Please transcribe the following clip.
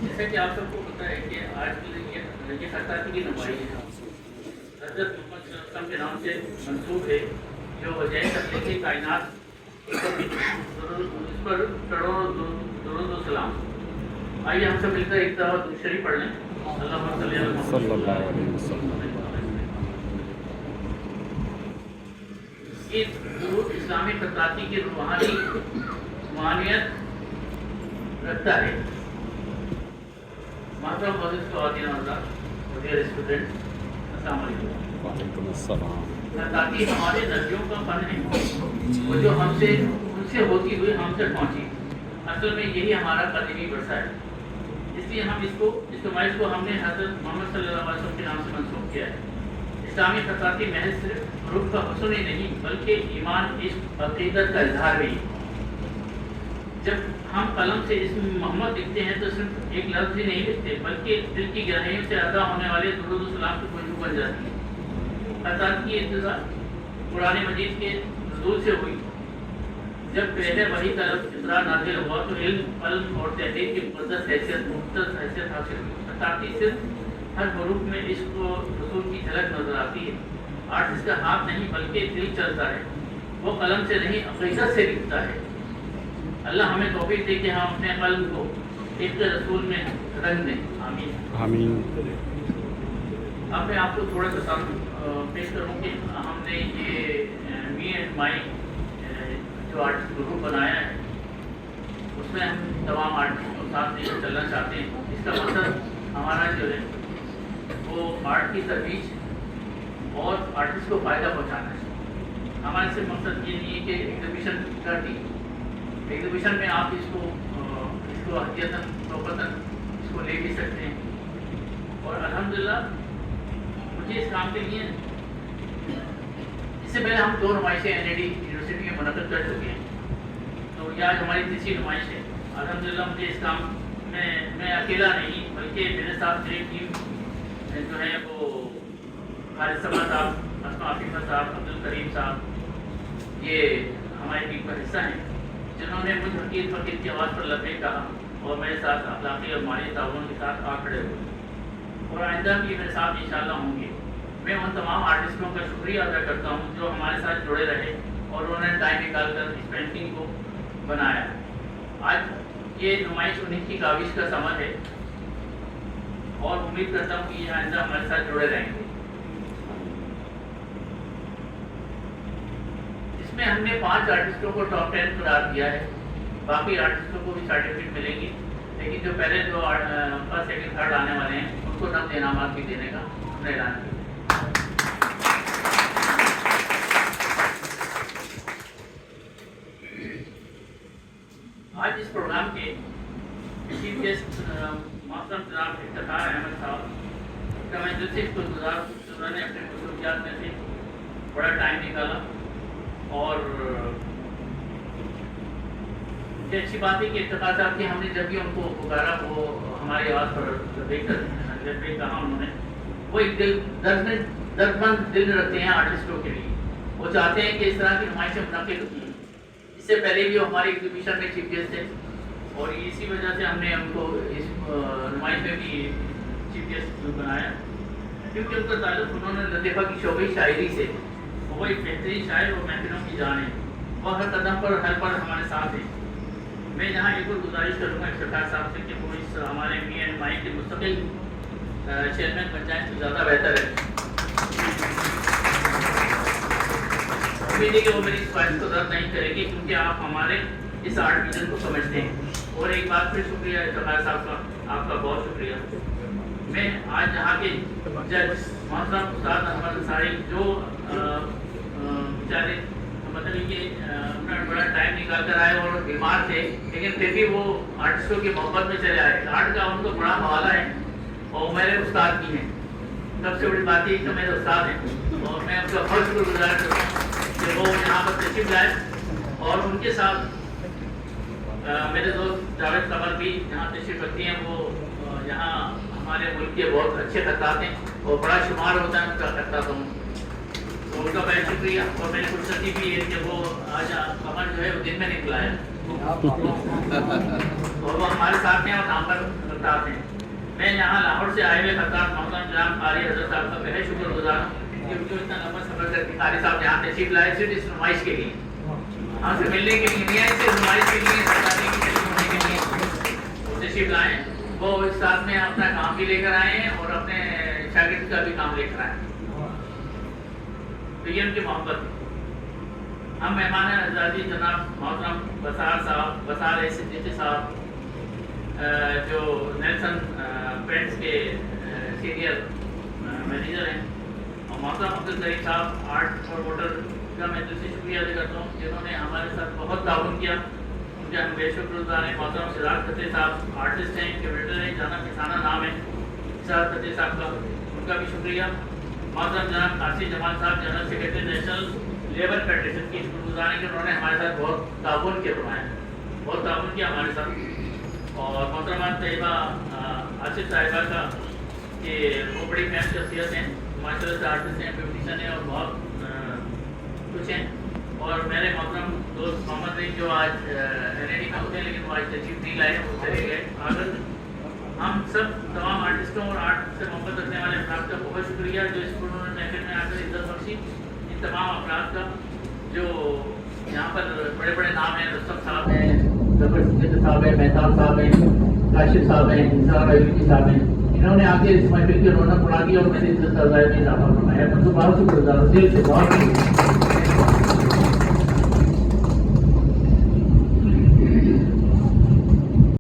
جیسا کہ آپ سب کو پتہ ہے کہ آج یہ خطاطی کی نمائش حضرت محمد صلی اللہ علیہ وسلم کے نام سے منسوب ہے، جو وجہ تخلیقی کائنات اس پر کروڑوں درود و سلام۔ آئیے ہم سب مل کر ایک دفعہ درود شریف پڑھ لیں۔ اللہم صلی علی محمد صلی اللہ علیہ وسلم۔ یہ درود اسلامی خطاطی کی روحانی معنیت رکھتا ہے۔ محترم معزز خواتین و حضرات، ڈیئر اسٹوڈنٹ، السلام علیکم۔ وعلیکم السلام۔ خطاطی ہمارے نبیوں کا فن ہے، وہ جو ان سے ہوتی ہوئی ہم تک پہنچی۔ اصل میں یہی ہمارا قدیمی ورثہ ہے، اس لیے ہم اس نمائش کو ہم نے حضرت محمد صلی اللہ علیہ وسلم کے نام سے منسوخ کیا ہے۔ اسلامی خطاطی محض صرف حروف کا حسن ہی نہیں بلکہ ایمان، عشق، عقیدت کا اظہار بھی ہے۔ جب ہم قلم سے اسم محمد لکھتے ہیں تو صرف ایک لفظ ہی نہیں لکھتے بلکہ دل کی گہرائیوں سے ادا ہونے والے درود و سلام کی خوشبو بن جاتی ہے۔ خطاطی کی ابتدا قرآن مجید کے نزول سے ہوئی۔ جب پہلے وحی کا لفظ اقرا نازل ہوا تو علم، قلم اور تحریر کی مقدس حیثیت حاصل ہوئی۔ خطاطی صرف ہر حروف میں عشق و رسول کی جھلک نظر آتی ہے۔ آرٹسٹ کا ہاتھ نہیں بلکہ دل چلتا ہے، وہ قلم سے نہیں عقیدت سے لکھتا ہے۔ اللہ ہمیں توفیق دے کہ ہم اپنے قلم کو عشق رسول میں رنگ دیں، آمین آمین۔ اب میں آپ کو تھوڑا سا پیش کروں کہ ہم نے یہ می اینڈ مائی جو آرٹسٹ گروپ بنایا ہے، اس میں ہم تمام آرٹسٹ کو ساتھ لے کر چلنا چاہتے ہیں۔ اس کا مقصد ہمارا جو ہے وہ آرٹ کی ترویج اور آرٹسٹ کو فائدہ پہنچانا ہے۔ ہمارا صرف مقصد یہ نہیں ہے کہ ایگزیبیشن کر دی، ایگزیبیشن میں آپ اس کو ہدیتاً توقعتاً اس کو لے بھی سکتے ہیں۔ اور الحمدللہ مجھے اس کام کے لیے اس سے پہلے ہم 2 نمائشیں NID یونیورسٹی میں منعقد کر چکے ہیں، تو یہ آج ہماری تیسری نمائش ہے۔ الحمدللہ مجھے اس کام میں اکیلا نہیں بلکہ میرے ساتھ میری ٹیم جو ہے وہ خالد صبا صاحب، اسماء عفیفہ صاحب، عبدالکریم صاحب، یہ ہماری ٹیم کا حصہ ہیں، جنہوں نے مجھ حقیق فقیر کی آواز پر لبیک کہا اور میرے ساتھ اخلاقی اور مالی تعاون کے ساتھ آ کھڑے ہوئے، اور آئندہ بھی میرے ساتھ انشاءاللہ ہوں گے۔ میں ان تمام آرٹسٹوں کا شکریہ ادا کرتا ہوں جو ہمارے ساتھ جڑے رہے اور انہوں نے ٹائم نکال کر اس پینٹنگ کو بنایا۔ آج یہ نمائش انہیں کی کاوش کا ثمر ہے اور امید کرتا ہوں کہ یہ آئندہ ہمارے ساتھ جڑے رہیں گے۔ اس میں ہم نے 5 آرٹسٹوں کو ٹاپ 10 قرار دیا ہے، باقی آرٹسٹوں کو بھی سرٹیفکیٹ ملیں گی، لیکن جو پہلے 2 فرسٹ سیکنڈ تھرڈ آنے والے ہیں ان کو نقد انعامات بھی دینے کا ہم نے اعلان کیا۔ آج اس پروگرام کے چیف گیسٹ محترم جناب افتخار احمد صاحب کا میں دل سے شکرگزار ہوں، انہوں نے اپنے مصروفیات میں سے بڑا ٹائم نکالا، اور یہ اچھی بات ہے کہ افتخار صاحب کی ہم نے جب بھی ان کو پکارا وہ ہماری آواز پر لبیک کہا انہوں نے۔ وہ ایک دردمند دل رکھتے ہیں آرٹسٹوں کے لیے، وہ چاہتے ہیں کہ اس طرح کی نمائشیں منعقد ہوتی ہیں۔ اس سے پہلے بھی وہ ہماری ایگزیبیشن میں چیف گیسٹ تھے اور اسی وجہ سے ہم نے ان کو اس نمائش میں بھی چیف گیسٹ بنایا، کیونکہ ان کا تعلق انہوں نے لطیفہ کی شعبۂ شاعری سے، وہ ایک بہترین شاعر اور محفلوں کی جان ہے، وہ ہر قدم پر ہر پل ہمارے ساتھ ہیں۔ میں یہاں ایک اور گزارش کروں گا افتخار صاحب سے کہ وہ اس ہمارے می اینڈ مائی کے مستقل چیئرمین بن جائیں تو زیادہ بہتر ہے۔ امید ہے کہ وہ میری اس خواہش کو رد نہیں کرے گی کیونکہ آپ ہمارے اس آرٹ ویژن کو سمجھتے ہیں۔ اور ایک بات پھر شکریہ افتخار صاحب کا، آپ کا بہت شکریہ۔ میں آج یہاں کے جج محترم استاد احمد انصاری جو بیچارے مطلب کہ اپنا بڑا ٹائم نکال کر آئے اور بیمار تھے، لیکن پھر بھی وہ آرٹسٹوں کی محبت میں چلے آئے۔ آرٹ کا ان کو بڑا حوالہ ہے اور میرے استاد بھی ہیں، سب سے بڑی بات یہ کہ میرے استاد ہیں، اور میں ان کا بہت شکر گزار کرتا ہوں کہ وہ یہاں پر تشریف لائے، اور ان کے ساتھ میرے دوست جاوید قمر بھی یہاں تشریف رکھتی ہیں۔ وہ یہاں ہمارے ملک کے بہت اچھے خطاط ہیں اور بڑا شمار ہوتا ہے ان کا خطاط ہوں، تو ان کا بہت شکریہ۔ اور میری خوشی بھی ہے کہ وہ آج قمر جو ہے وہ دن میں نکلا ہے اور وہ ہمارے ساتھ ہیں اور یہاں پر خطاط ہیں. میں یہاں لاہور سے آئے ہوئے خطاط محترم جناب قاری حضرت صاحب کا بہت شکر گزار ہوں کہ جو اتنا لمبا سفر کر کے قاری صاحب یہاں تشریف لائے صرف اس نمائش کے لیے, ہم سے ملنے کے لیے نہیں آئے, صرف نمائش کے لیے, سرکاری کی تشریف ہونے کے لیے وہ تشریف لائیں. وہ اس ساتھ میں اپنا کام بھی لے کر آئے ہیں اور اپنے شاگرد کا بھی کام لے کر آئے ہیں. تو یہ ان کی محبت. ہم مہمان اعزازی جناب محترم بسار صاحب, بسار صدیقی صاحب جو نیلسن پینٹس کے سینئر مینیجر ہیں, اور محترم عبدالکریم صاحب آرٹ اور ووٹر کا میں دل سے شکریہ ادا کرتا ہوں جنہوں نے ہمارے ساتھ بہت تعاون کیا, ان کے ہم بے شکر گزار ہیں. محترم سراج فتح صاحب آرٹسٹ ہیں, کیوریٹر ہیں, جانا کسانہ نام ہے سراج فتح صاحب کا, ان کا بھی شکریہ. محترم جناب قاسی جمال صاحب general secretary national labour federation کی شکر گزار ہیں کہ انہوں نے ہمارے ساتھ بہت تعاون کیا, بہت تعاون کیا ہمارے ساتھ. اور محترمہ طیبہ آصف صاحبہ کا کہ وہ بڑی فیم شخصیت ہیں, ماشاء اللہ سے آرٹسٹ ہیں, پیوٹیشن ہیں اور بہت کچھ ہیں. اور میرے محترم دوست محمد رئی جو آج NID میں ہوتے ہیں لیکن وہ آج تشریف نہیں لائے, وہ چلے گئے آگر. ہم سب تمام آرٹسٹوں اور آرٹ سے محبت رکھنے والے افراد کا بہت شکریہ جو اس پر انہوں نے محفل میں آ کر عزت بخشی. ان تمام افراد کا جو یہاں پر بڑے بڑے نام ہیں, رستم صاحب ہیں, ظفر صدیقی صاحب ہیں, مہتاب صاحب ہیں, کاشف صاحب ہیں, انصار ایوبی صاحب ہیں, انہوں نے آ کے اس محفل کی رونق بڑھا دی اور میری عزت افزائی میں اضافہ فرمایا. میں تو بہت شکر گزار ہوں دل سے, بہت